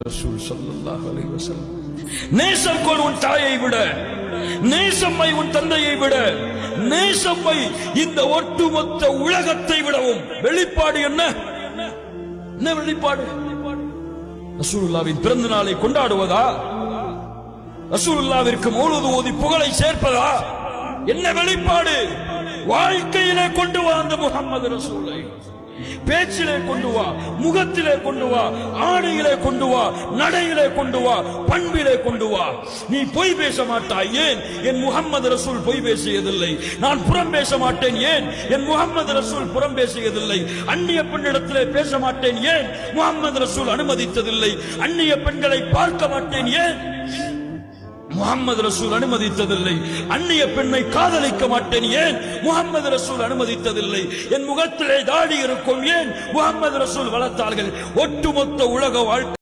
ரசூல் ஸல்லல்லாஹு அலைஹி வஸல்லம். நேசம் கொள் உன் தாயை விட, நேசம்மை உன் தந்தையை விட, நேசம்மை இந்த ஒட்டுமொத்த உலகத்தை விடவும். வெளிப்பாடு என்ன? என்ன வெளிப்பாடு? ரசூலுல்லாஹ்வின் பிறந்த நாளை கொண்டாடுவதா? ரசூலுல்லாஹ்விற்கு மௌலூது ஓதி புகழை சேர்ப்பதா? என்ன வெளிப்பாடு? வாழ்க்கையிலே கொண்டு வா அந்த முஹம்மது ரசூலை. பேச்சிலே கொண்டு வா, முகத்திலே கொண்டு வா, ஆடையிலே கொண்டு வா, நடையிலே கொண்டு வா, பண்பிலே கொண்டு வா. நீ பொய் பேச மாட்டாய். ஏன்? என் முஹம்மது ரசூல் பொய் பேசியதில்லை. நான் புறம் பேச மாட்டேன். ஏன்? என் முஹம்மது ரசூல் புறம் பேசியதில்லை. அந்நிய பெண்ணிடத்திலே பேச மாட்டேன். ஏன்? முஹம்மது ரசூல் அனுமதித்ததில்லை. அந்நிய பெண்களை பார்க்க மாட்டேன். ஏன்? முஹம்மது ரசூல் அனுமதித்ததில்லை. அந்நிய பெண்ணை காதலிக்க மாட்டேன். ஏன்? முஹம்மது ரசூல் அனுமதித்ததில்லை. என் முகத்திலே தாடி இருக்கும். ஏன்? முஹம்மது ரசூல் வளர்த்தார்கள். ஒட்டுமொத்த உலக வாழ்க்கை